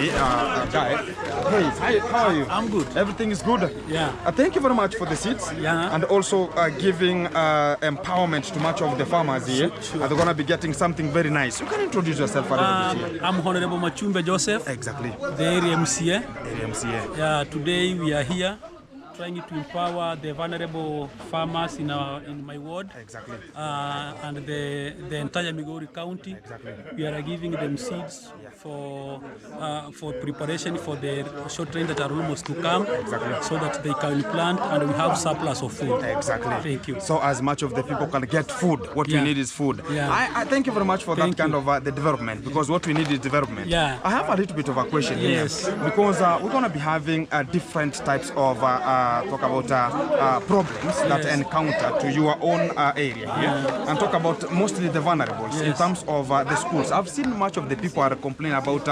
me, guy. Hey, hi, how are you? I'm good. Everything is good? Yeah. Thank you very much for the seats. Yeah. And also giving empowerment to much of the farmers here. Sure. They're going to be getting something very nice. You can introduce yourself a little bit here. I'm Honorable Machumbe Joseph. Exactly. The area MCA. Area MCA. Yeah, today we are here trying to empower the vulnerable farmers in my ward. Exactly. And the entire Migori County. Exactly. We are giving them seeds for preparation for the short rain that are almost to come. Exactly. So that they can plant and we have surplus of food. Exactly. Thank you. So as much of the people can get food, what we need is food. Yeah. I thank you very much for that kind of the development, because what we need is development. Yeah. I have a little bit of a question here, because we're going to be having different types of talk about problems that encounter to your own area here, and talk about mostly the vulnerables in terms of the schools. I've seen much of the people are complaining about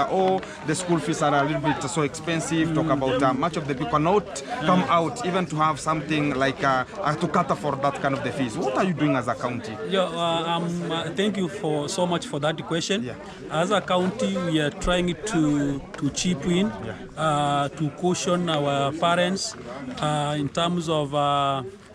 the school fees are a little bit so expensive. Talk about much of the people not come out even to have something like to cater for that kind of the fees. What are you doing as a county? Thank you so much for that question. As a county, we are trying to chip in to caution our parents in terms of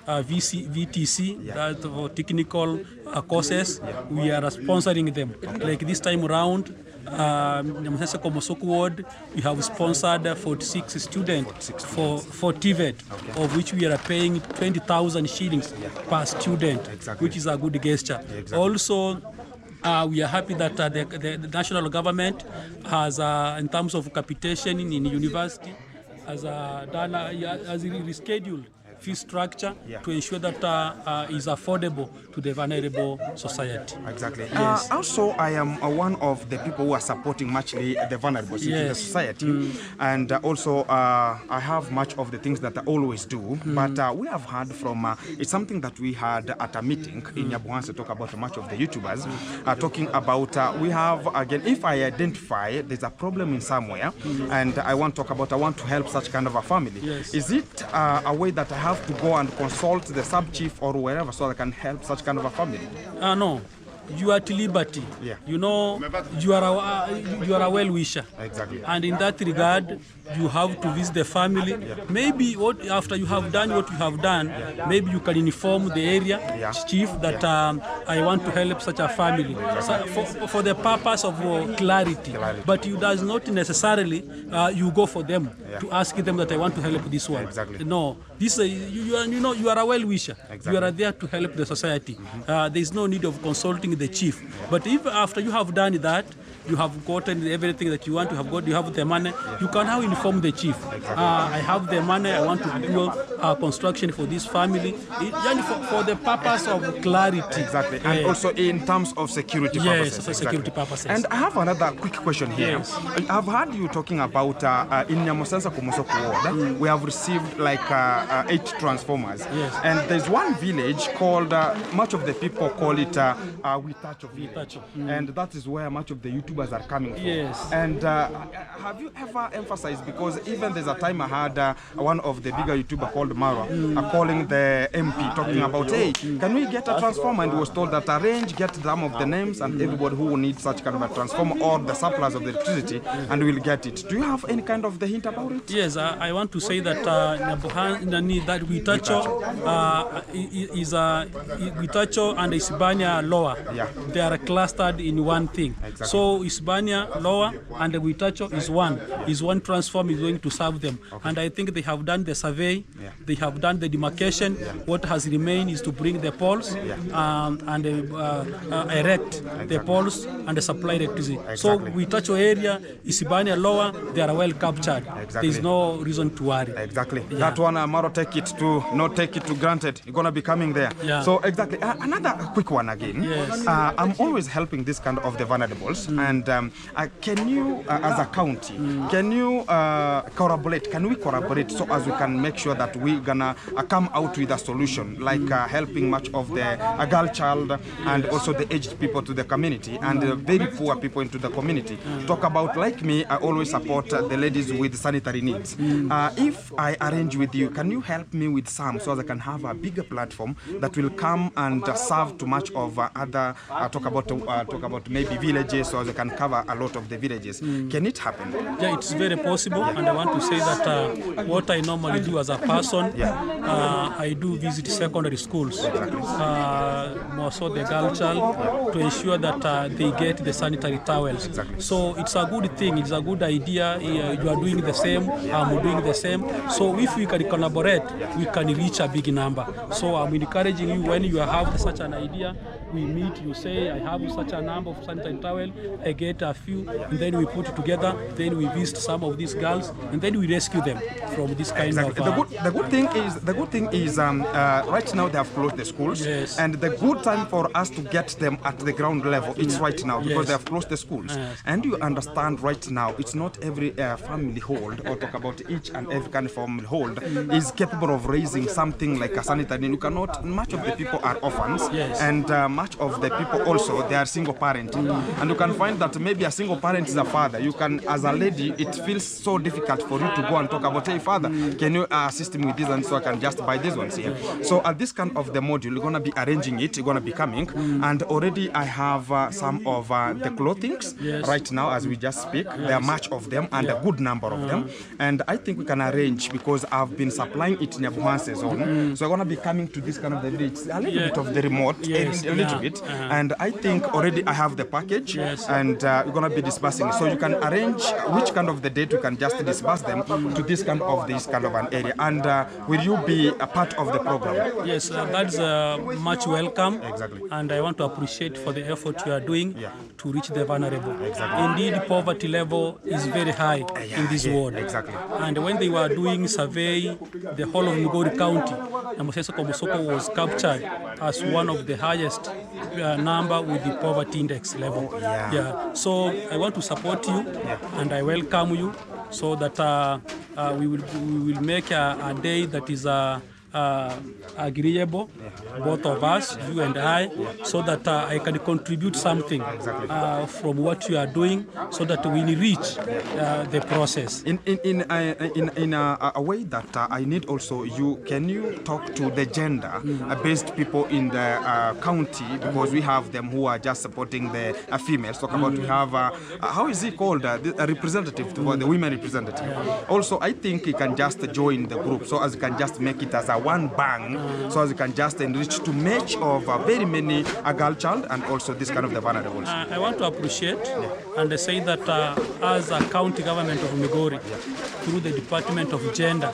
VTC, that for technical courses. We are sponsoring them. Like this time around, Nyamsesa Komosoko Ward, we have sponsored 46 students for TVET, of which we are paying 20,000 shillings per student, which is a good gesture. Also, we are happy that the national government has, in terms of capitation in university, has rescheduled fee structure to ensure that is affordable to the vulnerable society. Exactly. Yes. Also, I am one of the people who are supporting muchly the vulnerable in the society, and also I have much of the things that I always do. But we have heard from it's something that we had at a meeting in Nyabuhanse, talk about much of the YouTubers talking about we have again, if I identify there's a problem in somewhere, and I want to talk about, I want to help such kind of a family. Is it a way that I have to go and consult the sub-chief or wherever so I can help such kind of a family? No. You are at liberty. You know, you are a well-wisher. Exactly. And in that regard, you have to visit the family. Maybe after you have done what you have done, maybe you can inform the area chief that I want to help such a family. So for the purpose of clarity. But you does not necessarily you go for them to ask them that I want to help this one. No, this you are a well-wisher. You are there to help the society. There is no need of consulting the chief. But if after you have done that, you have gotten everything that you want to have got, you have the money, you can now inform the chief. I have the money, I want to do construction for this family, and for the purpose of clarity. Exactly. And also in terms of security purposes. Yes, for security purposes. And I have another quick question here. I've heard you talking about in Nyamsesa Komosoko Ward, we have received like 8 transformers. And there's one village called, much of the people call it Witacho village. And that is where much of the YouTubers are coming from. And have you ever emphasized, because even there's a time I had one of the bigger YouTuber called Marwa calling the MP talking about, hey, can we get a transformer? And he was told that arrange, get some of the names and everybody who needs such kind of a transformer or the supplies of the electricity, and we'll get it. Do you have any kind of the hint about it? Yes, I want to say that that Witacho is Witacho and Isibania Lower. They are clustered in one thing. So Isibania Lower and Witacho is one. Is one transform is going to serve them. And I think they have done the survey, they have done the demarcation. What has remained is to bring the poles and erect the poles and supply electricity. So Witacho area, Isibania Lower, they are well captured. There is no reason to worry. That one, Maro, take it to granted. You're going to be coming there. So exactly. Another quick one again. I'm always helping this kind of the vulnerables. And can you, as a county, can you collaborate? Can we collaborate so as we can make sure that we're gonna come out with a solution, like helping much of the girl child and also the aged people to the community and the very poor people into the community. Talk about, like me, I always support the ladies with sanitary needs. If I arrange with you, can you help me with some so that I can have a bigger platform that will come and serve to much of other talk about maybe villages, so they can cover a lot of the villages. Can it happen? Yeah, it's very possible, and I want to say that what I normally do as a person, I do visit secondary schools, more so the girl child, to ensure that they get the sanitary towels. So it's a good thing, it's a good idea. You are doing the same, I'm doing the same. So if we can collaborate, we can reach a big number. So I'm encouraging you, when you have such an idea, we meet, you say, I have such a number of sanitary towels, I get a few, and then we put it together, then we visit some of these girls, and then we rescue them from this kind of... The good thing is right now they have closed the schools, and the good time for us to get them at the ground level, it's right now, because they have closed the schools. And you understand right now, it's not every family hold, or talk about each and every kind of family hold, is capable of raising something like a sanitary. You cannot, much of the people are orphans, and much of the people also, they are single parent. And you can find that maybe a single parent is a father. You can, as a lady, it feels so difficult for you to go and talk about, hey father, can you assist me with this, and so I can just buy these ones here. So at this kind of the module, you're going to be arranging it, you're going to be coming, and already I have some of the clothings right now as we just speak. There are much of them and a good number of them, and I think we can arrange, because I've been supplying it in Abuhanse zone, so I'm going to be coming to this kind of the village, a little bit of the remote, a little bit, and I think already I have the package, and we're going to be dispersing. So you can arrange which kind of the date we can just disperse them to this kind of an area. And will you be a part of the program? Yes, that's much welcome. Exactly. And I want to appreciate for the effort you are doing to reach the vulnerable. Indeed, poverty level is very high in this world. And when they were doing survey, the whole of Migori County, Namuseso Kobosoko was captured as one of the highest number with the poverty index level. So I want to support you, and I welcome you, so that we will make a day that is agreeable, both of us, you and I, so that I can contribute something from what you are doing, so that we reach the process. In a way that I need also you, can you talk to the gender-based people in the county, because we have them who are just supporting the females. Talk about we have, how is it called, a representative, the women representative. Also, I think you can just join the group, so as you can just make it as a one bang, so as you can just enrich to match of very many a girl child and also this kind of the vulnerables. I want to appreciate and say that as a county government of Migori, through the Department of Gender,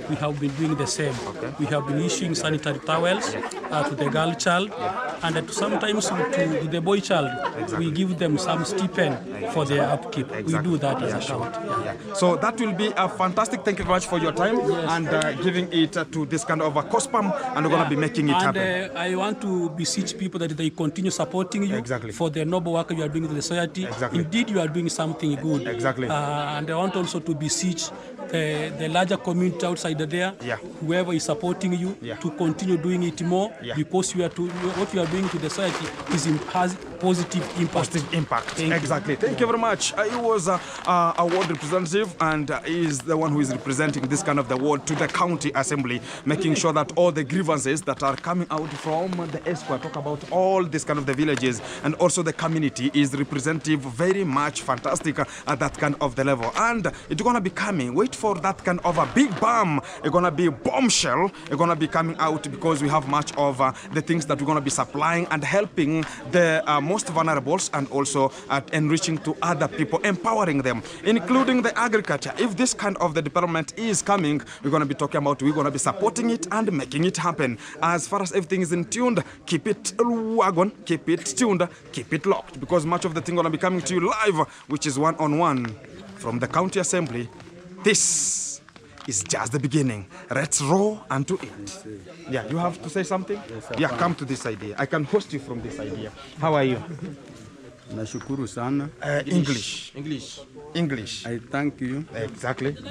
we have been doing the same. We have been issuing sanitary towels to the girl child, and sometimes to the boy child, we give them some stipend for their upkeep. We do that as a county. So that will be a fantastic. Thank you very much for your time and giving it to this kind of a COSPAM, and we're going to be making it happen. I want to beseech people that they continue supporting you for the noble work you are doing in the society. Indeed, you are doing something good. And I want also to beseech the larger community outside there, whoever is supporting you, to continue doing it more, because what you are doing to the society has positive impact. Thank you very much. He was a ward representative, and is the one who is representing this kind of the ward to the county assembly, making sure that all the grievances that are coming out from the Esquire, talk about all this kind of the villages and also the community, is representative, very much fantastic at that kind of the level. And it's going to be coming, wait for that kind of a big bomb, it's going to be a bombshell, it's going to be coming out, because we have much of the things that we're going to be supplying and helping the most vulnerables, and also enriching to other people, empowering them, including the agriculture. If this kind of the development is coming, we're going to be talking about, we're going to be supporting it and making it happen. As far as everything is in tuned, keep it wagon, keep it tuned, keep it locked, because much of the thing going to be coming to you live, which is one-on-one from the county assembly. This is just the beginning. Let's roll onto it. Yeah, you have to say something? Yes, come to this idea. I can host you from this idea. How are you? Nashukuru sana. English. I thank you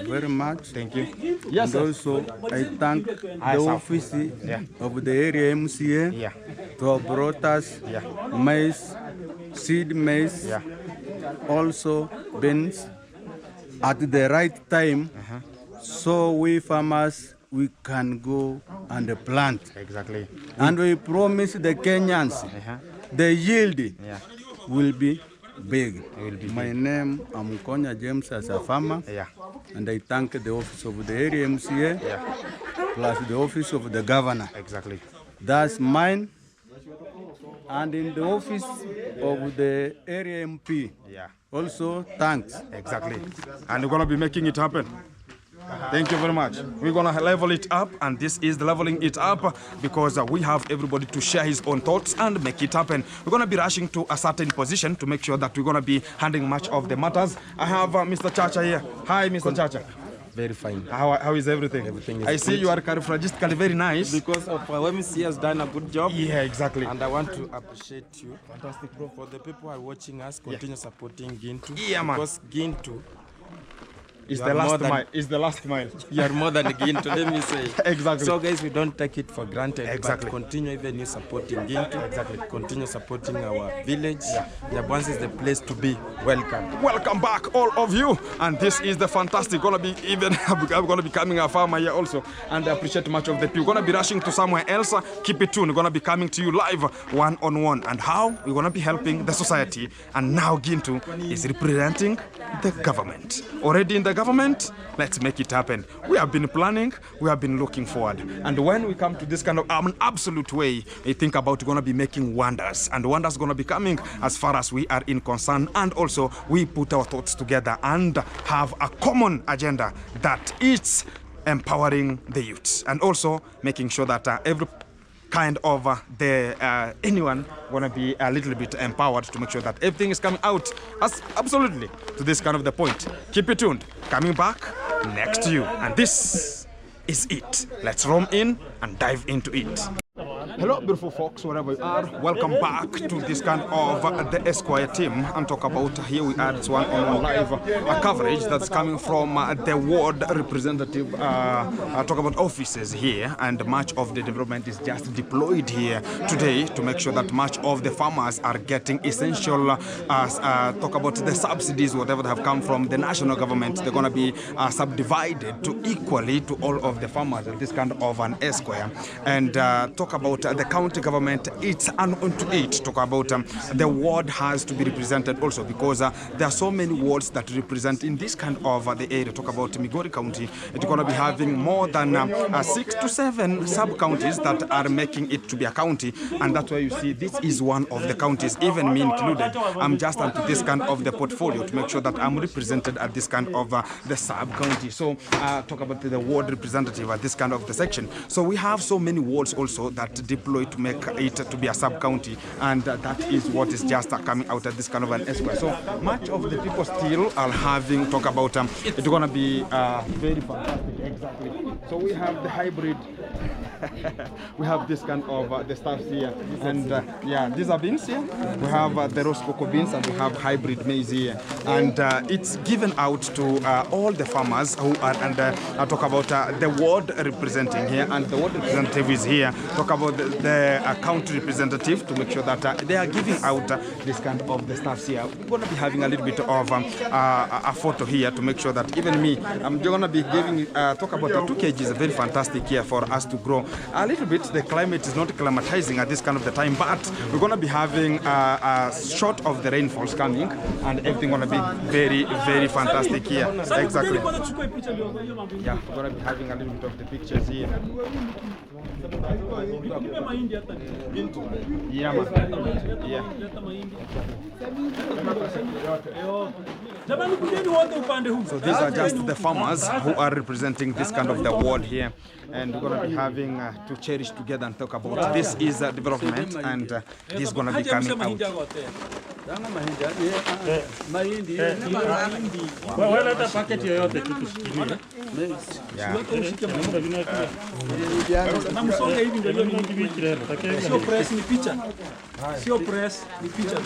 very much. Thank you. Yes, and also I thank the office of the area MCA to have brought us maize, seed maize, also beans at the right time, so we farmers, we can go and plant. And we promise the Kenyans the yield will be big. My name, I'm Konya James as a farmer. Yeah. And I thank the office of the area MCA, plus the office of the governor. Exactly. That's mine. And in the office of the area MP. Yeah. Also, thanks. Exactly. And we're going to be making it happen. Thank you very much. We're going to level it up, and this is the leveling it up because we have everybody to share his own thoughts and make it happen. We're going to be rushing to a certain position to make sure that we're going to be handling much of the matters. I have Mr. Chacha here. Hi, Mr. Chacha. Very fine. How is everything? Everything is I see good. you are characteristically very nice. Because of MCA has done a good job. Yeah, exactly. And I want to appreciate you. Fantastic, bro. For the people who are watching us, continue supporting Gintu. Yeah, man. Because Gintu is the last mile. Is the last mile. You are more than Gintu, let me say. Exactly. So, guys, we don't take it for granted. Exactly. But continue even you supporting Gintu. Exactly. Continue supporting our village. Yabwansi is the place to be. Welcome. Welcome back, all of you. And this is the fantastic. Gonna be even. I'm gonna be coming a farmer here also, and I appreciate much of the people. Gonna be rushing to somewhere else. Keep it tuned. We're gonna be coming to you live, one-on-one, and how we're gonna be helping the society. And now Gintu is representing the government. Already in the government, let's make it happen. We have been planning. We have been looking forward. And when we come to this kind of an absolute way, we think about gonna be making wonders, and wonders gonna be coming as far as we are in concern, and also we put our thoughts together and have a common agenda that is empowering the youths and also making sure that every kind of anyone gonna be a little bit empowered to make sure that everything is coming out as absolutely to this kind of the point. Keep it tuned. Coming back next to you, and this is it. Let's roam in and dive into it. Hello, beautiful folks, wherever you are. Welcome back to this kind of the Esquire team. And talk about here we are. It's one-on-one live coverage that's coming from the ward representative. Talk about offices here, and much of the development is just deployed here today to make sure that much of the farmers are getting essential. Talk about the subsidies, whatever they have come from the national government. They're going to be subdivided to equally to all of the farmers at this kind of an Esquire. And talk about the county government, it's an onto it. Talk about the ward has to be represented also because there are so many wards that represent in this kind of the area. Talk about Migori County. It's going to be having more than 6 to 7 sub-counties that are making it to be a county, and that's why you see this is one of the counties, even me included. I'm just onto this kind of the portfolio to make sure that I'm represented at this kind of the sub-county. So talk about the ward representative at this kind of the section. So we have so many wards also that deployed to make it to be a sub-county, and that is what is just coming out at this kind of an Esquire. So much of the people still are having talk about it's going to be very fantastic. Exactly. So we have the hybrid. We have this kind of the stuffs here, and yeah, these are beans here. We have the roast cocoa beans, and we have hybrid maize here, and it's given out to all the farmers who are, and talk about the ward representing here, and the ward representative is here. Talk about the county representative to make sure that they are giving out this kind of the stuffs here. We're going to be having a little bit of a photo here to make sure that even me, I'm going to be giving talk about the 2 kg is very fantastic here for us to grow. A little bit, the climate is not climatizing at this kind of the time, but we're going to be having a shot of the rainfalls coming, and everything going to be very, very fantastic here. Exactly. Yeah, we're going to be having a little bit of the pictures here. Yeah, man. Yeah. So these are just the farmers who are representing this kind of the ward here, and we're going to be having to cherish together and talk about this is development, and this is going to be coming out. Sio press ni picha. Sio press ni picha.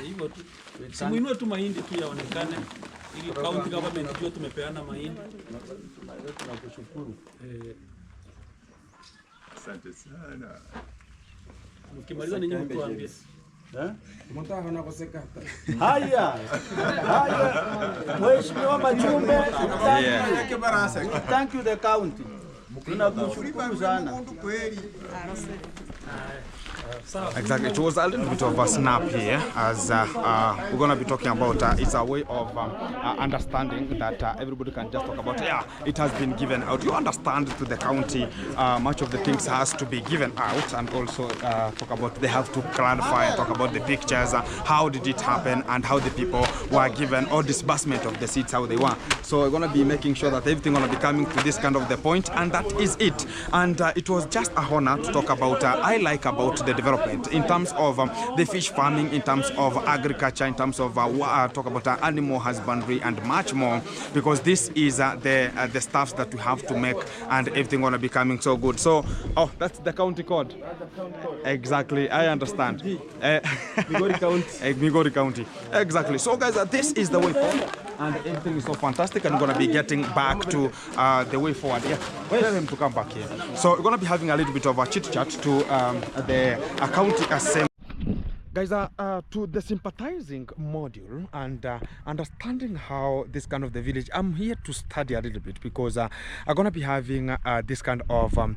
Hivyo tu. Simuinue tu mahindi tu yaonekane ili county government jua tumepeana mahindi. Tunakushukuru. Asante sana. Mkimaliza ninyi mtuambie. Mtaka unakosekata. Haya. Mheshimiwa Majumbe, thank you the county. Tunakushukuru sana. Exactly. It was a little bit of a snap here, as we're going to be talking about it's a way of understanding that everybody can just talk about, yeah, it has been given out. You understand, to the county, much of the things has to be given out, and also talk about, they have to clarify and talk about the pictures, how did it happen, and how the people were given, or disbursement of the seats, how they were. So we're going to be making sure that everything going to be coming to this kind of the point, and that is it. And it was just a honor to talk about, I like about the development in terms of the fish farming, in terms of agriculture, in terms of talk about animal husbandry and much more, because this is the stuff that we have to make, and everything gonna be coming so good. So, oh, that's the county code. Exactly, I understand. Migori County. Migori County. Exactly. So, guys, this is the way forward, and everything is so fantastic. And we're gonna be getting back to the way forward. Yeah, tell him to come back here. So, we're gonna be having a little bit of a chit chat to the county assembly. Guys, to the sympathizing module and understanding how this kind of the village, I'm here to study a little bit, because I'm going to be having this kind of an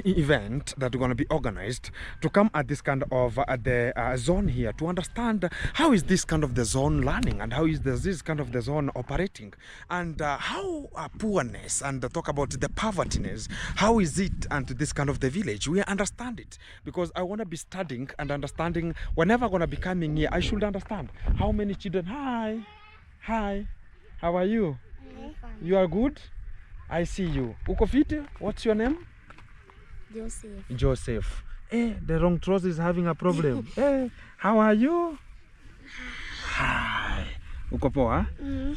event that we're going to be organized to come at this kind of the zone here, to understand how is this kind of the zone learning, and how is this kind of the zone operating, and how poorness, and talk about the povertiness, how is it, and this kind of the village, we understand it, because I want to be studying and understanding. Whenever I'm gonna be coming here, I should understand how many children. Hi, how are you? You are good? I see you. Uko fiti? What's your name? Joseph. The wrong trouser is having a problem. How are you? Hi. Uko poa?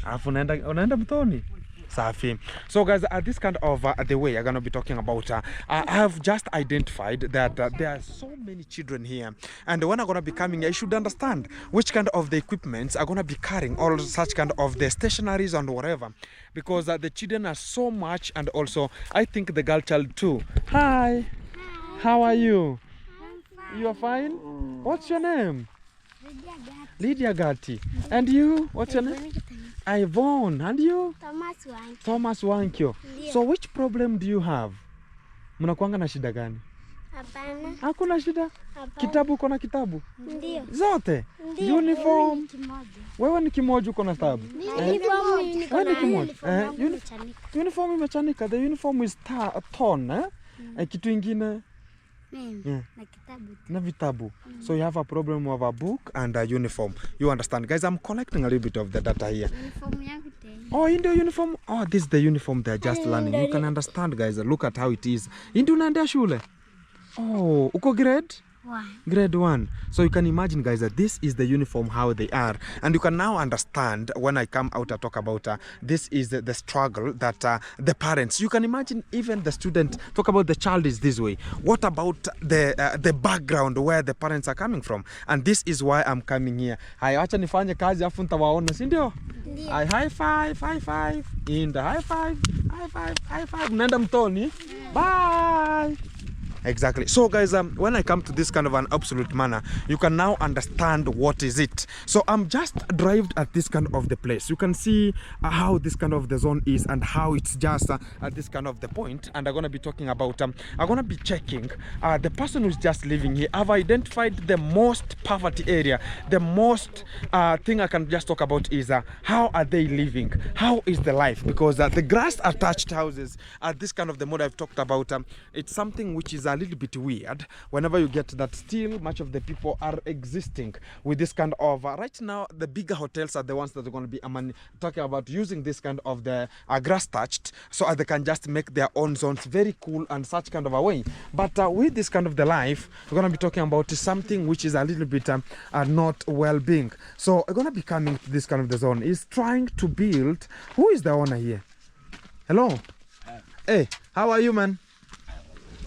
Alafu unaenda mtoni? Safi. So guys, this kind of the way I'm going to be talking about, I have just identified that there are so many children here, and when I'm going to be coming, I should understand which kind of the equipments are going to be carrying, all such kind of the stationaries and whatever, because the children are so much, and also I think the girl child too. Hi. How are you? You are fine? What's your name? Lydia Gatti. And you? What's your name? Yvonne. And you? Thomas Wankyo. So which problem do you have? Mnakuanga na shida gani? Hapana. Hakuna shida? Hapana. Kitabu uko na kitabu? Ndio. Zote? Ndio. Uniform? Wewe ni kimoja uko na kitabu? Wewe ni kimoja? Uniform imechanika. The uniform is torn, kitu ingine? Na kitabu. Na vitabu. So you have a problem of a book and a uniform. You understand, guys? I'm collecting a little bit of the data here. Uniform yangu tena. Oh, in the uniform. Oh, this is the uniform they're just learning. You can understand, guys. Look at how it is. Indu unaendea shule? Oh, uko grade? Grade 1. So you can imagine, guys, that this is the uniform, how they are, and you can now understand when I come out and talk about this is the struggle that the parents, you can imagine, even the student, talk about the child is this way. What about the background where the parents are coming from? And this is why I'm coming here. Hai, acha nifanye kazi afu nitawaona, si ndio? High five in the high five. Mnaenda mtoni. Bye. Exactly. So guys, when I come to this kind of an absolute manner, you can now understand what is it. So I'm just arrived at this kind of the place. You can see how this kind of the zone is, and how it's just at this kind of the point. And I'm going to be talking about, I'm going to be checking the person who's just living here. I've identified the most poverty area. The most thing I can just talk about is how are they living? How is the life? Because the grass attached houses, this kind of the mode I've talked about, it's something which is a little bit weird whenever you get that. Still much of the people are existing with this kind of right now the bigger hotels are the ones that are going to be talking about using this kind of the grass touched, so they can just make their own zones very cool and such kind of a way. But with this kind of the life, we're going to be talking about something which is a little bit not well-being. So we're going to be coming to this kind of the zone is trying to build. Who is the owner here? Hello. Hey, how are you, man?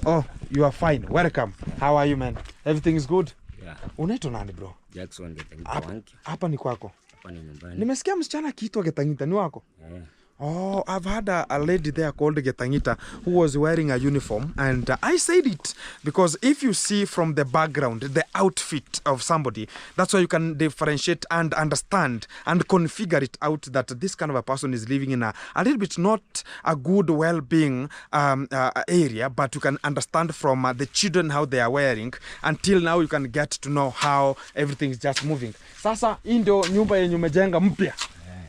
Oh, you are fine. Welcome. How are you, man? Everything is good? Yeah. Unaitwa nani, bro? Jackson Getangita wanki. Hapa ni kwako? Hapa ni nyumbani. Nimesikia msichana akiitwa Getangita, ni wako? Yeah. Oh, I've had a lady there called Getangita who was wearing a uniform, and I said it because if you see from the background the outfit of somebody, that's why you can differentiate and understand and configure it out that this kind of a person is living in a little bit not a good well-being area, but you can understand from the children how they are wearing. Until now you can get to know how everything is just moving. Sasa hii ndio nyumba yenye umejenga mpya.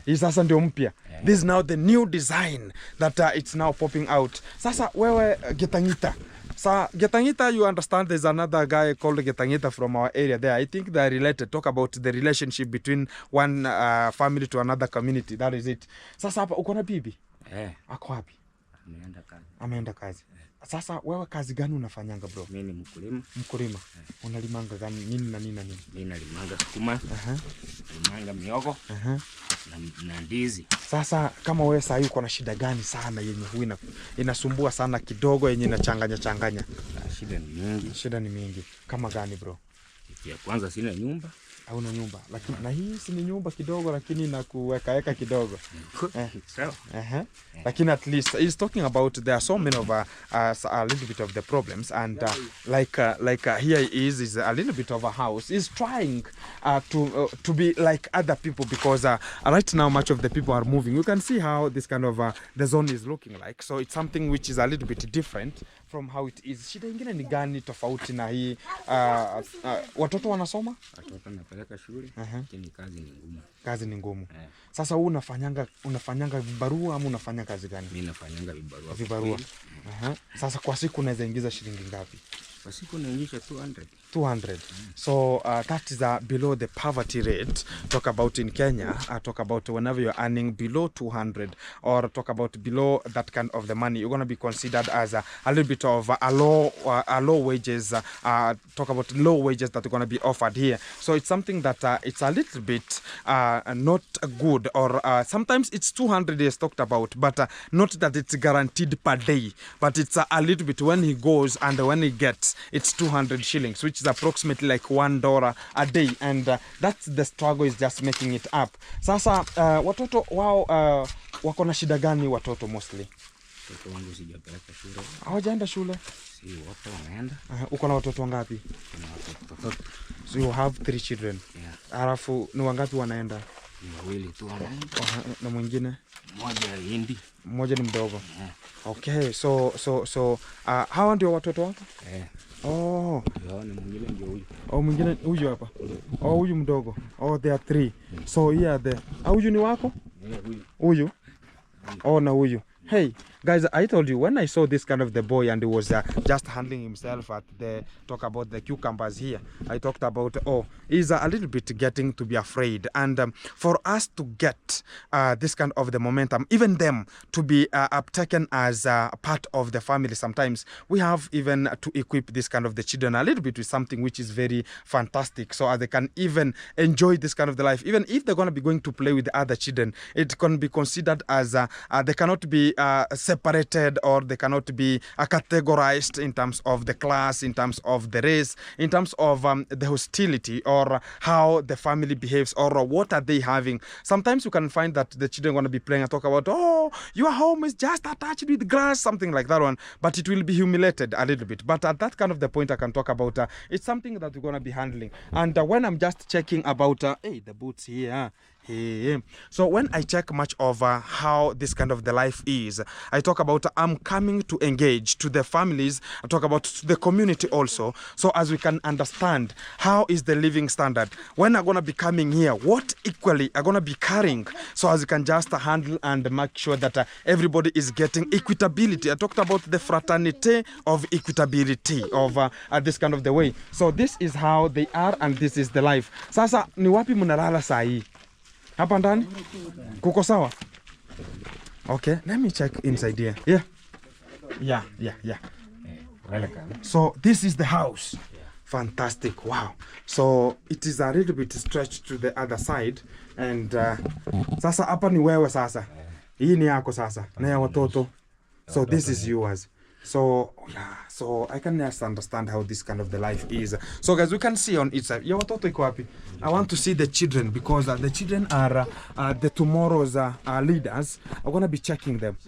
Hii sasa ndio mpya. This is now the new design that it's now popping out. Sasa wewe Getangita. Getangita, you understand there's another guy called Getangita from our area there. I think they're related. Talk about the relationship between one family to another community. That is it. Sasa hapa uko na bibi? Ako wapi? Ameenda kazi. Sasa wewe kazi gani unafanyanga bro? Mimi ni mkulima. Mkulima. Unalimanga gani? Nini na nini na nini? Mimi nalimanga sukuma. Nalimanga mihogo. Na ndizi. Sasa kama wewe sasa uko na shida gani sana yenye huwa inasumbua sana kidogo yenye inachanganya? Shida ni mingi. Shida ni mingi. Kama gani bro? Ya kwanza sina nyumba. Hauna nyumba. Lakini na hii si nyumba kidogo lakini inakuweka kidogo. Sawa. Lakini at least he's talking about there are so many of a little bit of the problems, and here he is a little bit of a house. He's trying to be like other people because right now much of the people are moving. You can see how this kind of the zone is looking like. So it's something which is a little bit different from how it is. Shida ingine ni gani tofauti na hii watoto wanasoma? Watoto napeleka shule, lakini kazi ni ngumu. Kazi ni ngumu. Sasa wewe unafanyanga vibarua ama unafanya kazi gani? Mimi nafanyanga vibarua. Vibarua. Sasa kwa siku unaweza ingiza shilingi ngapi? Kwa siku naingisha 200. 200. So that is below the poverty rate. Talk about in Kenya, talk about whenever you're earning below 200 or talk about below that kind of the money, you're going to be considered as a little bit of a low wages, talk about low wages that are going to be offered here. So it's something that it's a little bit not good, or sometimes it's 200 is talked about, but not that it's guaranteed per day, but it's a little bit when he goes and when he gets, it's 200 shillings, which is approximately like $1 a day, and that's the struggle is just making it up. Sasa watoto wao wako na shida gani watoto mostly? Watoto wangu sijapeleka shule. Hawajaenda shule? Si wote wameenda. Uko na watoto wangapi? Kuna watoto. So you have 3 children. Yeah. Alafu ni wangapi wanaenda? Ni 2 tu wanaenda. Na mwingine? Mmoja ni mdogo. Yeah. Okay, so hawa ndio watoto wako? Oh. Ni mwingine ndio huyu. Oh, mwingine huyu hapa. Oh, huyu mdogo. Oh, there are 3. So here the. Huyu ni wako? Huyu. Oh, na huyu. Hey, guys, I told you when I saw this kind of the boy and he was just handling himself at the talk about the cucumbers here, I talked about, he's a little bit getting to be afraid. And for us to get this kind of the momentum, even them to be uptaken as a part of the family, sometimes we have even to equip this kind of the children a little bit with something which is very fantastic, so they can even enjoy this kind of the life. Even if they're going to be going to play with the other children, it can be considered as they cannot be separated, or they cannot be categorized in terms of the class, in terms of the race, in terms of the hostility, or how the family behaves, or what are they having. Sometimes you can find that the children are going to be playing and talk about, oh, your home is just attached with grass, something like that one, but it will be humiliated a little bit. But at that kind of the point I can talk about, it's something that we're going to be handling. And when I'm just checking about, hey, the boots here, so when I check much of how this kind of the life is, I talk about I'm coming to engage to the families, I talk about the community also, so as we can understand how is the living standard. When I'm going to be coming here, what equally are going to be carrying, so as you can just handle and make sure that everybody is getting equitability. I talked about the fraternity of equitability of this kind of the way. So this is how they are, and this is the life. Sasa ni wapi mnalala saa hii? Hapa ndani? Kuko sawa? Okay, let me check inside here. Yeah. Welcome. So this is the house. Fantastic. Wow. So it is a little bit stretched to the other side, and sasa hapa ni wewe sasa. Hii ni yako sasa. Na ya watoto. So this is yours. So yeah, so I can just understand how this kind of the life is. So guys, we can see on each side. Yeah, watoto iko wapi? I want to see the children because the children are the tomorrow's leaders. I'm gonna be checking them.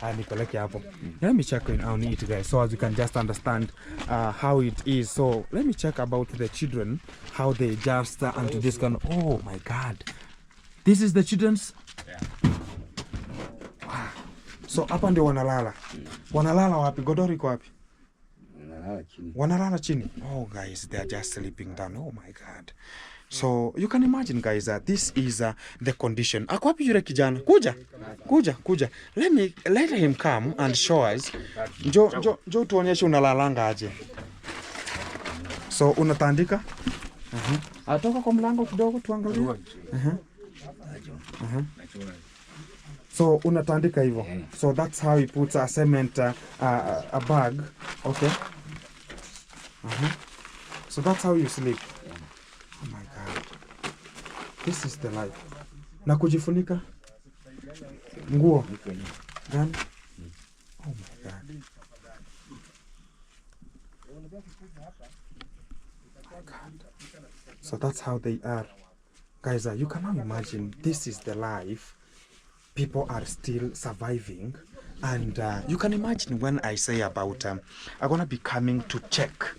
Let me check on it, guys, so as you can just understand how it is. So let me check about the children, how they just into this kind of, oh my God, this is the children's. Wow. So hapa ndio wanalala. Wanalala wapi? Godoro iko wapi? Wanalala chini. Oh guys, they are just sleeping down. Oh my God. So you can imagine, guys, this is the condition. Ako wapi yule kijana? Kuja. Let him come and show us. Jo tuonyeshe unalalanga aje. So unatandika? Atoka kwa mlango kidogo tuangalie. So unatandika hivyo. So that's how he puts a cement a bag. Okay. So that's how you sleep. Oh my God. This is the life. Na kujifunika nguo gani? Oh my God. So that's how they are. Guys, you cannot imagine, this is the life. People are still surviving. And you can imagine when I say about, I'm going to be coming to check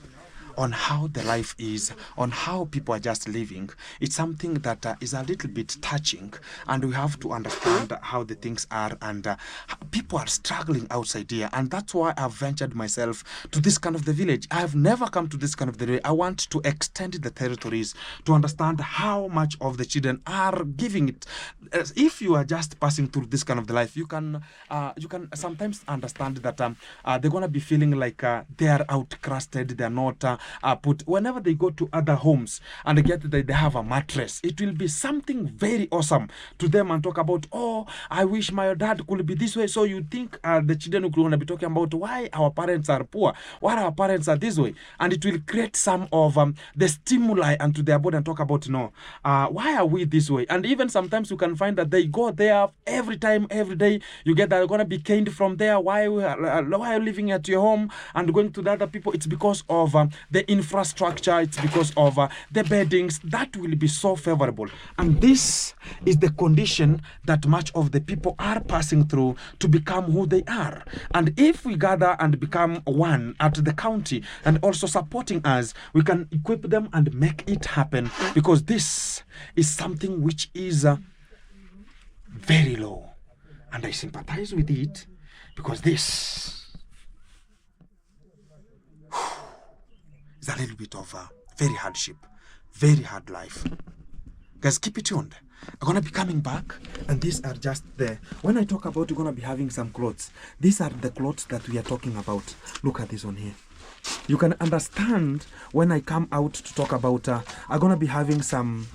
on how the life is, on how people are just living. It's something that is a little bit touching, and we have to understand how the things are, and people are struggling outside here, and that's why I've ventured myself to this kind of the village. I have never come to this kind of the village. I want to extend the territories to understand how much of the children are giving it. If you are just passing through this kind of the life, you can sometimes understand that they're gonna be feeling like they are outcrusted, they're not put. Whenever they go to other homes and they get that they have a mattress, it will be something very awesome to them, and talk about, oh, I wish my dad could be this way. So you think the children will be talking about why our parents are poor, why our parents are this way, and it will create some of the stimuli into their body and talk about, no, why are we this way? And even sometimes you can find that they go there every time, every day. You get that they're gonna be caned from there. Why are you living at your home and going to the other people? It's because of the infrastructure. It's because of the beddings. That will be so favorable. And this is the condition that much of the people are passing through to become who they are. And if we gather and become one at the county and also supporting us, we can equip them and make it happen, because this is something which is very low. And I sympathize with it, because this is a little bit of a very hardship, very hard life. Guys, keep it tuned. I'm going to be coming back, and these are just the, when I talk about, you're going to be having some clothes. These are the clothes that we are talking about. Look at this one here. You can understand when I come out to talk about, I'm going to be having some,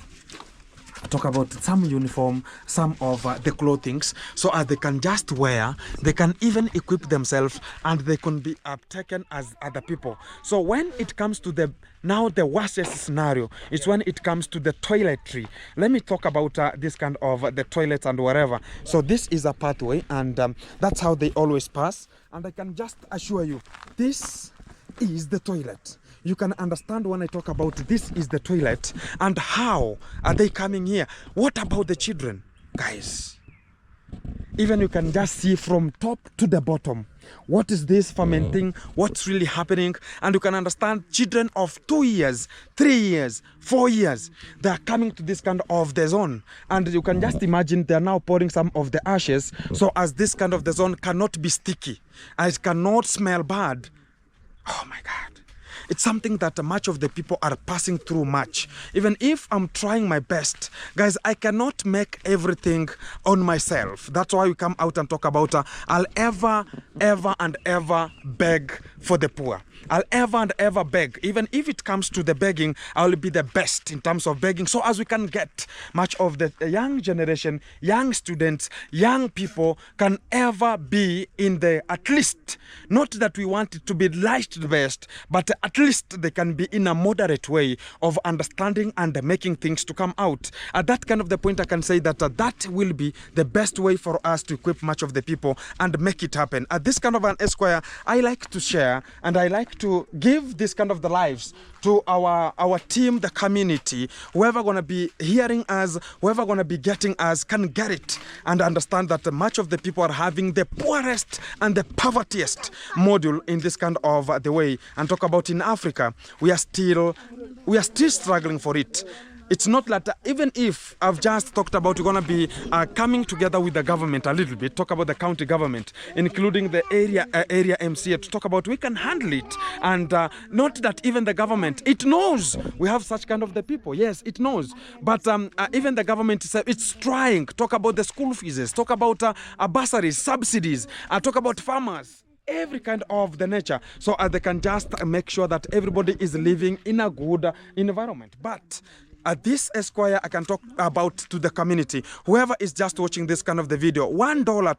talk about some uniform, some of the clothings, so as they can just wear, they can even equip themselves, and they can be taken as other people. So when it comes to the, now the worstest scenario is when it comes to the toiletry. Let me talk about this kind of the toilets and whatever. So this is a pathway, and that's how they always pass. And I can just assure you, this is the toilet. You can understand when I talk about this is the toilet, and how are they coming here. What about the children, guys? Even you can just see from top to the bottom. What is this fermenting? What's really happening? And you can understand children of 2 years, 3 years, 4 years, they are coming to this kind of the zone. And you can just imagine they are now pouring some of the ashes, so as this kind of the zone cannot be sticky, and it cannot smell bad. Oh my God. It's something that much of the people are passing through much. Even if I'm trying my best, guys, I cannot make everything on myself. That's why we come out and talk about I'll ever beg for the poor. I'll ever beg. Even if it comes to the begging, I'll be the best in terms of begging, so as we can get much of the young generation, young students, young people can ever be in the, at least, not that we want it to be light to the best, but at at least they can be in a moderate way of understanding and making things to come out. At that kind of the point, I can say that that will be the best way for us to equip much of the people and make it happen. At this kind of an Esquire, I like to share and I like to give this kind of the lives to our team, the community. Whoever gonna be hearing us, whoever gonna be getting us can get it and understand that much of the people are having the poorest and the povertiest module in this kind of the way. And talk about in Africa, we are still struggling for it. It's not that even if I've just talked about we're going to be coming together with the government a little bit, talk about the county government, including the area MCA, to talk about we can handle it. And not that even the government, it knows we have such kind of the people. Yes, it knows. But even the government itself, it's trying. Talk about the school fees, talk about bursaries, subsidies, talk about farmers. Every kind of the nature, so they can just make sure that everybody is living in a good environment. But at this Esquire, I can talk about to the community. Whoever is just watching this kind of the video, $1, $2,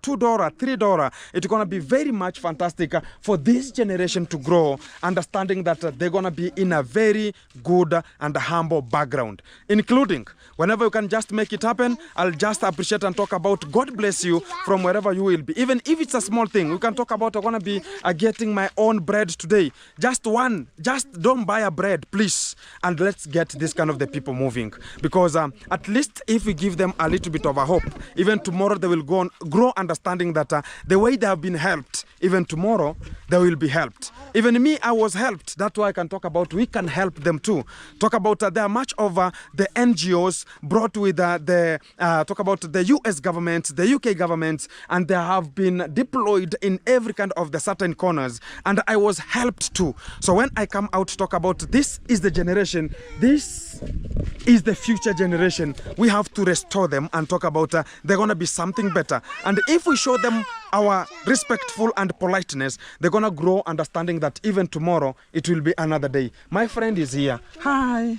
$3, it's going to be very much fantastic for this generation to grow, understanding that they're going to be in a very good and humble background, including whenever you can just make it happen. I'll just appreciate and talk about God bless you from wherever you will be. Even if it's a small thing, we can talk about I'm going to be getting my own bread today. Just one. Just don't buy a bread, please. And let's get this kind of the people moving, because at least if we give them a little bit of a hope, even tomorrow they will go on, grow understanding that the way they have been helped, even tomorrow they will be helped. Even me, I was helped. That's why I can talk about we can help them too. Talk about there are much of the NGOs brought with talk about the US government, the UK government, and they have been deployed in every kind of the certain corners, and I was helped too. So when I come out to talk about this is the generation, this is the future generation, we have to restore them and talk about they're going to be something better. And if we show them our respectful and politeness, they're going to grow understanding that even tomorrow it will be another day. My friend is here. Hi.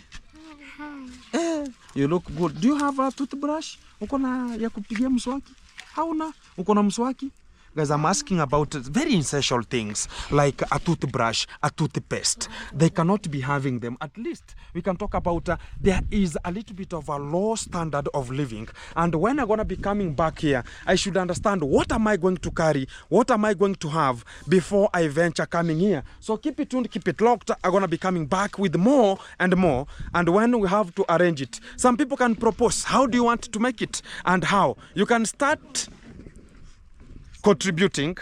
You look good. Do you have a toothbrush? Uko na ya kupigia mswaki? Hauna? Uko na mswaki? Guys, I'm asking about very essential things like a toothbrush, a toothpaste. They cannot be having them. At least we can talk about there is a little bit of a low standard of living. And when I'm going to be coming back here, I should understand what am I going to carry, what am I going to have before I venture coming here. So keep it tuned, keep it locked. I'm going to be coming back with more and more. And when we have to arrange it, some people can propose, how do you want to make it and how? You can start contributing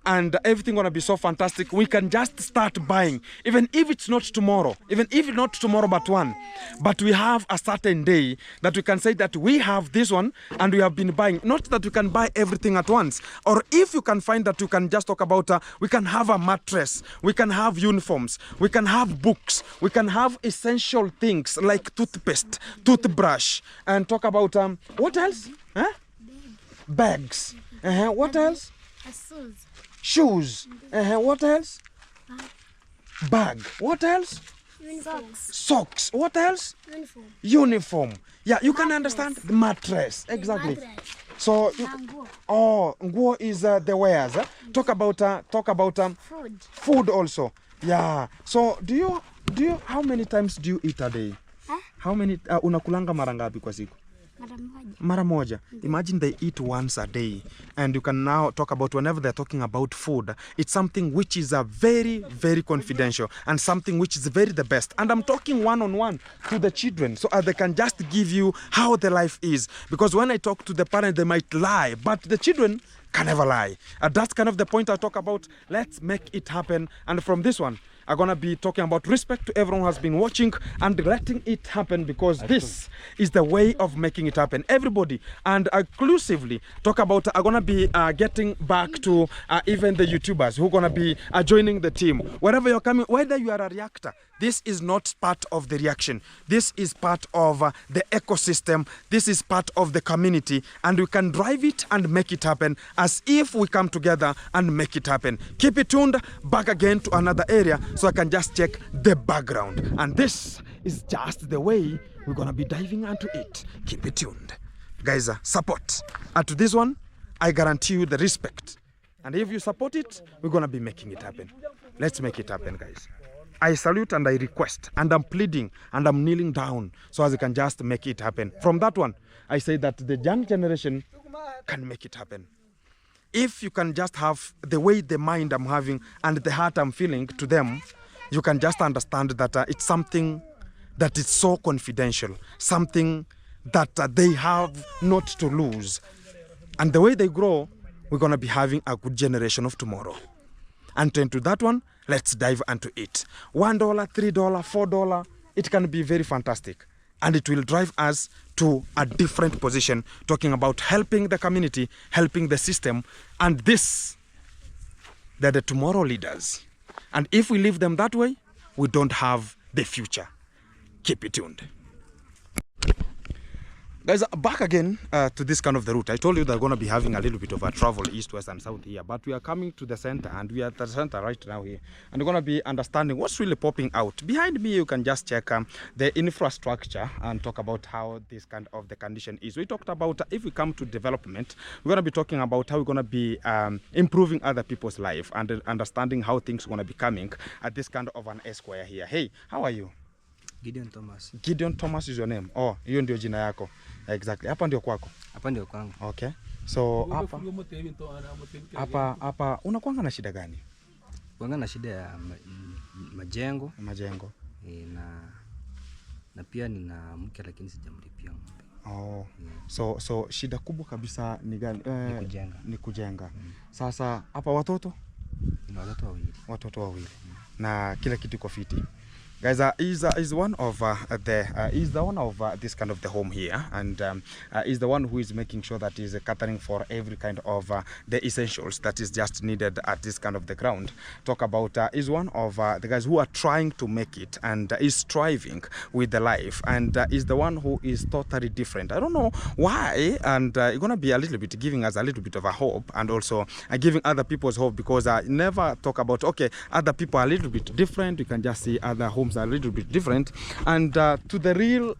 and everything gonna be so fantastic. We can just start buying, even if it's not tomorrow, even if it's not tomorrow but one, but we have a certain day that we can say that we have this one and we have been buying. Not that we can buy everything at once, or if you can find that you can just talk about we can have a mattress, we can have uniforms, we can have books, we can have essential things like toothpaste, toothbrush, and talk about what else? Bags. What else? Shoes. What else? Bag. What else? Socks. What else? Uniform. Yeah, you can understand the mattress. Exactly. So, nguo is the wares. Talk about food also. Yeah. So, do you? How many times do you eat a day? How many? Unakulanga mara ngapi kwa siku? Mara moja. Imagine they eat once a day. And you can now talk about whenever they're talking about food, it's something which is a very, very confidential and something which is very the best. And I'm talking one-on-one to the children so they can just give you how the life is. Because when I talk to the parents, they might lie, but the children can never lie. That's kind of the point I talk about. Let's make it happen. And from this one, I'm going to be talking about respect to everyone who has been watching and letting it happen, because this is the way of making it happen. Everybody, and exclusively talk about, I'm going to be getting back to even the YouTubers who are going to be joining the team. Wherever you're coming, whether you are a reactor, this is not part of the reaction. This is part of the ecosystem. This is part of the community, and we can drive it and make it happen as if we come together and make it happen. Keep it tuned. Back again to another area so I can just check the background. And this is just the way we're going to be diving into it. Keep it tuned. Guys, support. And to this one, I guarantee you the respect. And if you support it, we're going to be making it happen. Let's make it happen, guys. I salute and I request and I'm pleading and I'm kneeling down so as I can just make it happen. From that one, I say that the young generation can make it happen. If you can just have the way the mind I'm having and the heart I'm feeling to them, you can just understand that it's something that is so confidential, something that they have not to lose. And the way they grow, we're going to be having a good generation of tomorrow. And to into that one, let's dive into it. $1, $3, $4, it can be very fantastic. And it will drive us to a different position, talking about helping the community, helping the system. And this, they're the tomorrow leaders. And if we leave them that way, we don't have the future. Keep it tuned. Guys, back again to this kind of the route. I told you they're going to be having a little bit of a travel east, west, and south here. But we are coming to the center, and we are at the center right now here. And we're going to be understanding what's really popping out. Behind me, you can just check the infrastructure and talk about how this kind of the condition is. We talked about if we come to development, we're going to be talking about how we're going to be improving other people's life and understanding how things are going to be coming at this kind of an square here. Hey, how are you? Gideon Thomas. Gideon Thomas is your name. Oh, hiyo ndio jina yako. Exactly. Hapa ndio kwako. Hapa ndio kwangu. Okay. So hapa unakuanga na shida gani? Kuanga na shida ya majengo. Majengo. Na pia nina mke lakini sijamlipia ng'ombe. Oh. So shida kubwa kabisa ni gani? Ni kujenga. Sasa hapa watoto? Nina watoto wawili. Watoto wawili. Na kila kitu iko fiti. Guys, is one of is the owner of this kind of the home here, and is the one who is making sure that is catering for every kind of the essentials that is just needed at this kind of the ground. Talk about is one of the guys who are trying to make it and is striving with the life, and is the one who is totally different. I don't know why, and you're gonna be a little bit giving us a little bit of a hope, and also giving other people's hope, because I never talk about okay, other people are a little bit different. You can just see other homes are a little bit different, and to the real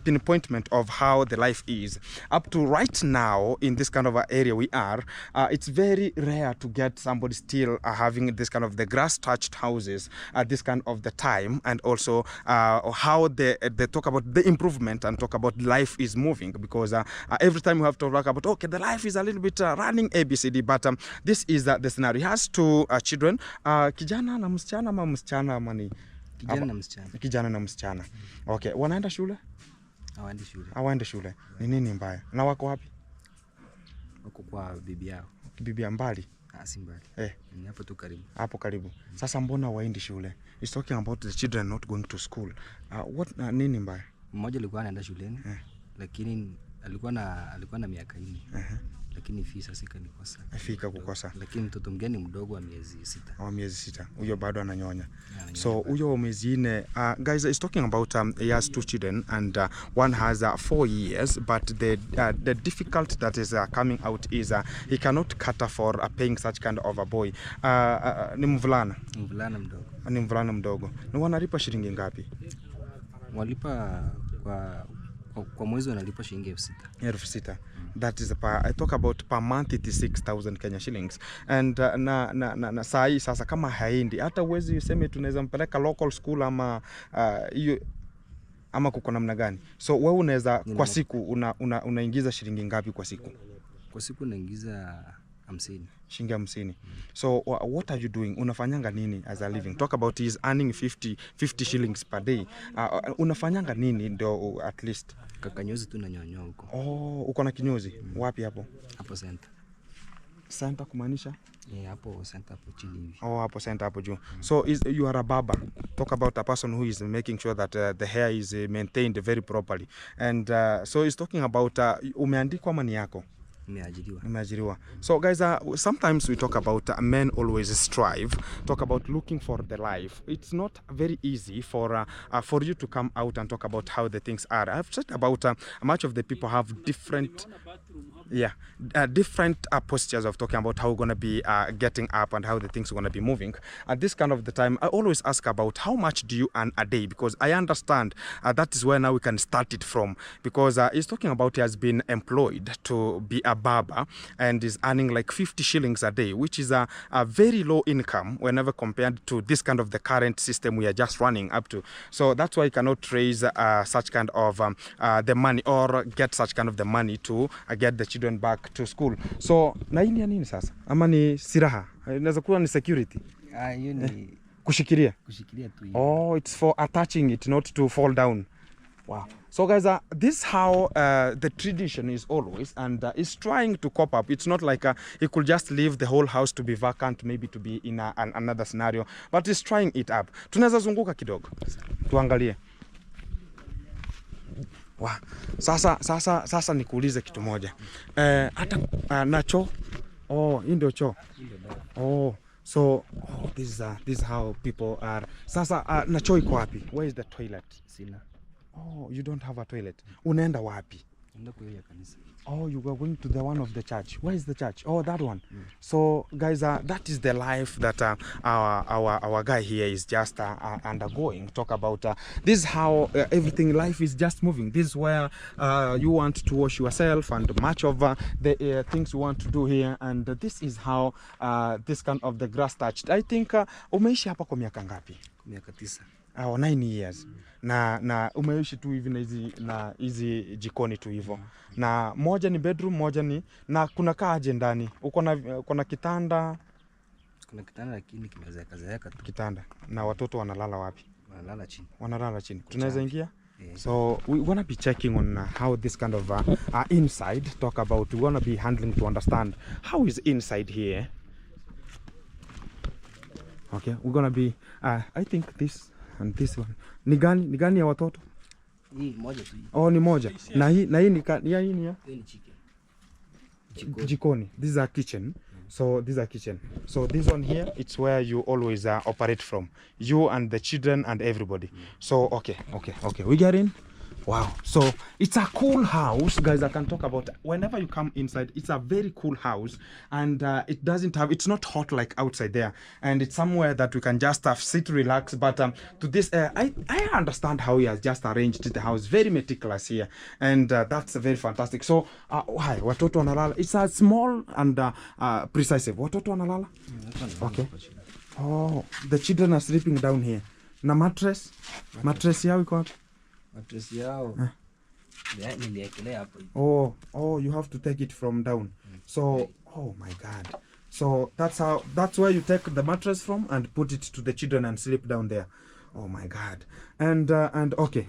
pinpointment of how the life is up to right now in this kind of area we are, it's very rare to get somebody still having this kind of the grass touched houses at this kind of the time, and also how they talk about the improvement and talk about life is moving, because every time we have to talk about okay, the life is a little bit running ABCD, but this is the scenario. He has two children, kijana na msichana ama msichana mani kijana na msichana. Kijana na msichana. Okay, wanaenda shule? Hawaendi shule. Hawaendi shule. Ni nini mbaya? Na wako wapi? Wako kwa bibi yao. Bibi ya mbali? Si mbali. Ni hapo tu karibu. Hapo karibu. Sasa mbona waendi shule? It's talking about the children not going to school. Nini mbaya? Mmoja alikuwa anaenda shuleni, lakini alikuwa na miaka 4. Lakini fisa sikanikosa. Fika kukosa. Lakini mtoto mgeni mdogo wa miezi 6. Wa miezi 6. Huyo bado ananyonya. So huyo miezi 4, guys, is talking about he has 2 children, and one has 4 years, but the difficult that is coming out is he cannot cater for paying such kind of a boy. Ni mvulana. Mvulana mdogo. Ni mvulana mdogo. Na wanalipa shilingi ngapi? Walipa kwa mwezi wanalipa shilingi 6,000. 6,000. That is I talk about per month it is 6,000 Kenya shillings. And na saa hii sasa kama haendi hata uwezi useme tunaweza mpeleka local school ama ama kuko namna gani. So wewe unaweza kwa siku unaingiza shilingi ngapi kwa siku? Kwa siku naingiza 50. Shilingi 50. So what are you doing? Unafanyanga nini as a living? Talk about he is earning 50 shillings per day. Unafanyanga nini ndio at least? Kakanyozi tu nanyonyoa huko. Oh, uko na kinyozi? Wapi hapo? Hapo center. Center kumaanisha? Hapo center hapo chini hivi. Oh, hapo center hapo juu. So you are a barber. Talk about a person who is making sure that the hair is maintained very properly. And so he's talking about umeandikwa ama ni yako? Nimeajiriwa. So guys, sometimes we talk about men always strive, talk about looking for the life. It's not very easy for you to come out and talk about how the things are. I've said about much of the people have different Yeah, different postures of talking about how we're going to be getting up and how the things are going to be moving. At this kind of the time, I always ask about how much do you earn a day, because I understand that is where now we can start it from, because he's talking about he has been employed to be a barber and is earning like 50 shillings a day, which is a very low income whenever compared to this kind of the current system we are just running up to. So that's why you cannot raise such kind of the money or get such kind of the money to get the children back to school. So na hii ni nini sasa? Ama ni siraha? Inaweza kuwa ni security? Hiyo ni Kushikilia? kushikilia tu. Oh, it's for attaching it, not to fall down. Wow. So guys, this is how the tradition is always, and is trying to cope up. It's not like he could just leave the whole house to be vacant, maybe to be in another scenario, but he's trying it up. Tunaweza zunguka kidogo. Tuangalie. Wow. Sasa nikuulize kitu moja. Hata na choo. Oh, hii ndio choo. Oh, so this is how people are. Sasa na choo iko wapi? Where is the toilet? Sina. Oh, you don't have a toilet. Unaenda wapi? Nenda kwa hiyo kanisa. Oh, you are going to the one of the church. Where is the church? Oh, that one. So guys, that is the life that our guy here is just undergoing. Talk about this is how everything life is just moving. This is where you want to wash yourself and much of the things you want to do here, and this is how this kind of the grass touched. I think umeishi hapa kwa miaka ngapi? Miaka 9. 9 years. Na umeishi tu hivi na hizi jikoni tu hivyo. Na moja ni bedroom, moja ni na kuna kaaje ndani. Uko na kitanda. Kuna kitanda lakini kimezeeka tu. Kitanda. Na watoto wanalala wapi? Wanalala chini. Tunaweza ingia? So we want to be checking on how this kind of inside talk about. We want to be handling to understand how is inside here. Okay, we're going to be I think this and this one. Ni gani ya watoto? Hii moja tu. Oh, ni moja. Na hii ni ya? Hii ni Jikoni. This is a kitchen. So this is a kitchen. So this one here, it's where you always operate from. You and the children and everybody. So okay. We get in. Wow. So it's a cool house, guys. I can talk about whenever you come inside, it's a very cool house, and it's not hot like outside there, and it's somewhere that we can just sit, relax. But to this, I understand how he has just arranged the house, very meticulous here, and that's very fantastic. So why watoto wanalala? It's a small and precise. Watoto wanalala? Okay. Oh, the children are sleeping down here. Na mattress yao iko wapi? Mattress yao. Niliekelea hapo. Oh, you have to take it from down. So, oh my God. So that's where you take the mattress from and put it to the children and sleep down there. Oh my God. And okay.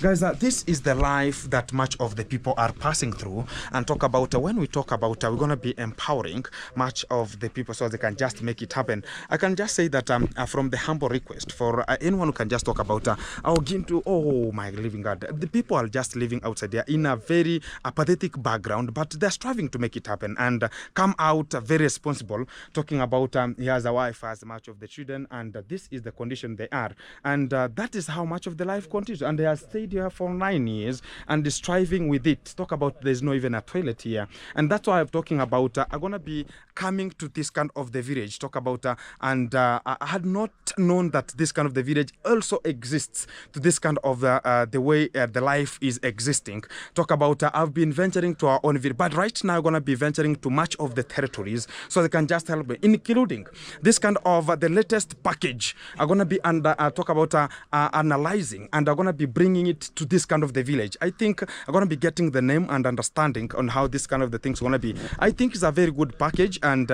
Guys, this is the life that much of the people are passing through, and talk about when we talk about we're going to be empowering much of the people so they can just make it happen. I can just say that from the humble request for anyone who can just talk about oh my living God, the people are just living outside there in a very apathetic background, but they're striving to make it happen and come out very responsible, talking about he has a wife, has much of the children, and this is the condition they are, and that is how much of the life continues, and they have stayed here for 9 years and is striving with it. Talk about there's no even a toilet here, and that's why I'm talking about I'm gonna be coming to this kind of the village. Talk about and I had not known that this kind of the village also exists to this kind of the way the life is existing. Talk about I've been venturing to our own village, but right now I'm gonna be venturing to much of the territories so they can just help me, including this kind of the latest package. I'm gonna be under talk about analyzing, and I'm gonna be bringing it to this kind of the village. I think I'm gonna be getting the name and understanding on how this kind of the things gonna be. I think it's a very good package, and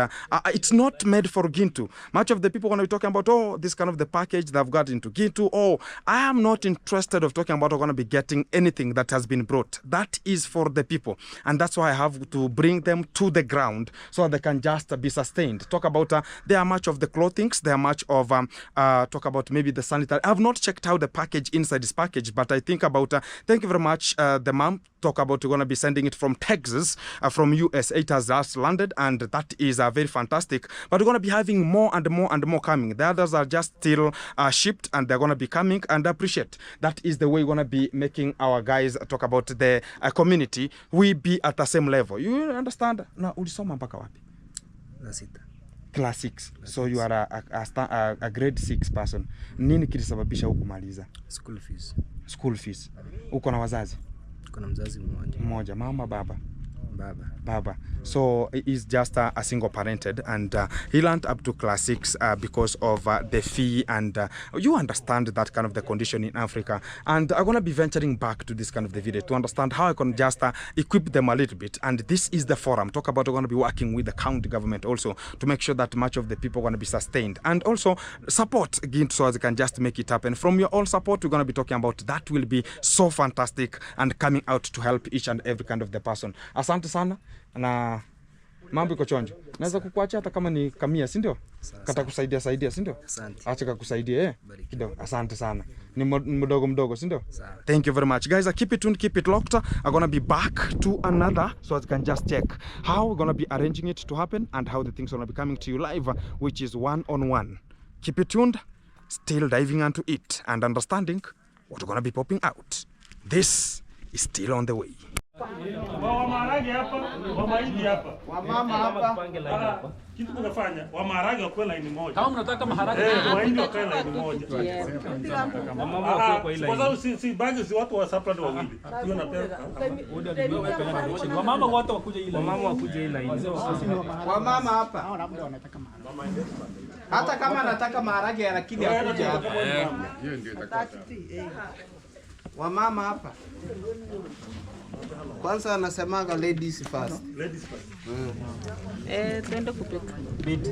it's not made for Gintu. Much of the people gonna be talking about this kind of the package they've got into Gintu. I am not interested of talking about gonna be getting anything that has been brought. That is for the people, and that's why I have to bring them to the ground so they can just be sustained. Talk about there are much of the clothings, there are much of talk about maybe maybe the sanitary. I have not checked out the package inside this package, but I think about, thank you very much, the mom talk about we're going to be sending it from Texas, from USA. It has just landed, and that is very fantastic. But we're going to be having more and more and more coming. The others are just still shipped, and they're going to be coming, and I appreciate that is the way we're going to be making our guys talk about the community. We be at the same level. You understand? Na ulisoma mpaka wapi? Class 6. So you are a grade 6 person. Nini kilisababisha hukumaliza? School fees. School fees. Uko na wazazi? Kuna mzazi mmoja. Mmoja. Mama, baba? Baba. So he's just a single parented, and he learned up to class 6 because of the fee, and you understand that kind of the condition in Africa. And I'm going to be venturing back to this kind of the video to understand how I can just equip them a little bit. And this is the forum. Talk about we're going to be working with the county government also to make sure that much of the people are going to be sustained, and also support again so as they can just make it happen. From your own support, we're going to be talking about that will be so fantastic and coming out to help each and every kind of the person. Asante sana na mambo iko chonjo. Naweza kukuacha hata kama ni kamia, si ndio? Kata kusaidia si ndio? Asante. Acha kukusaidia kidogo. Asante sana. Ni mdogo, si ndio? Thank you very much. Guys, keep it tuned, keep it locked. I'm going to be back to another so I can just check how we're going to be arranging it to happen and how the things are going to be coming to you live, which is one-on-one. Keep it tuned, still diving into it and understanding what's going to be popping out. This is still on the way. Wa maharage hapa, wa mahindi hapa. Wa mama hapa. Kitu tunafanya, wa maharage wa kwa line moja. Kama mnataka maharage mahindi wa kwa line moja. Mama wako kwa line. Kwa sababu si bagi si watu wa supply wawili. Hiyo napewa. Wa mama wote wakuja ile. Wa mama wakuja ile line. Wa mama hapa. Hao labda wanataka maharage. Hata kama anataka maharage lakini akuja hapa. Hiyo ndio itakuwa. Wa mama hapa. Kwanza anasemaga ladies first. Ladies first. Twende kupika. Bidi.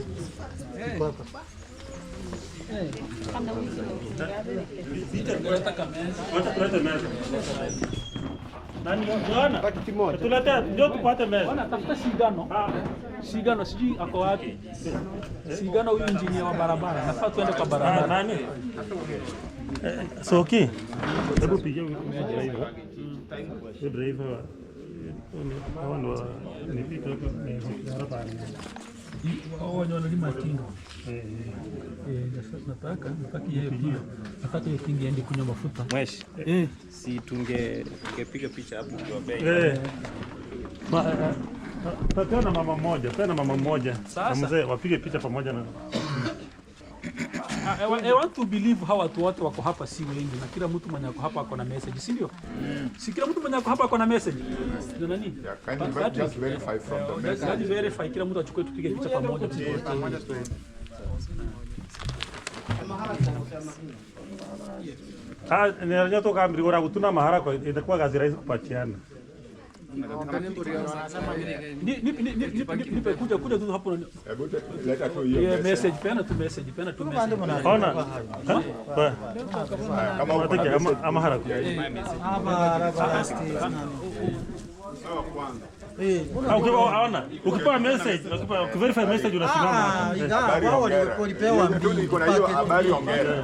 Nani bwana? Pakiti moja. Tuleta ndio tupate meza. Bwana tafuta Sigano sijui ako wapi. Sigano huyu engineer wa barabara. Nafaa tuende kwa barabara. Nani? Soki. Hebu pigia driver. Driver. Hawa ndo nipika hapa Hao wanalima tinga. Nataka yeye pia. Nataka yeye kingi aende kunywa mafuta. Mweshi. Si tungepiga picha hapo kwa bei. Tena mama mmoja. Na mzee wapige picha pamoja na I want to believe hawa watu wote wako hapa si wengi na kila mtu mwenye ako hapa ako na message, si ndio? Si kila mtu mwenye ako hapa ako na message. Ndio nani? Can you just verify from the message? Let's verify kila mtu achukue tupige picha pamoja. Ndio toka mrigora kutuna maharako itakuwa kazi rahisi kupatiana. Nipe kuja tu hapo. Leta tu hiyo message, pena tu message. Ona. Kama unataka ama haraka. Ukipewa message, ukiverify message unasimama. Wao walipewa mbili. Kuna hiyo habari ongera.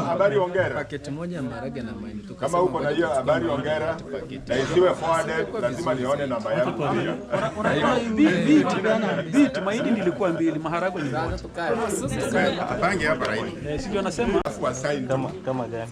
Habari ongera. Paketi moja maharage na mahindi. Kama uko na hiyo habari ongera na isiwe forwarded, lazima nione namba yako pia. Beat mahindi nilikuwa 2, maharagwe ni 1. Apange hapa raini. Sio anasema Afu assign kama gani?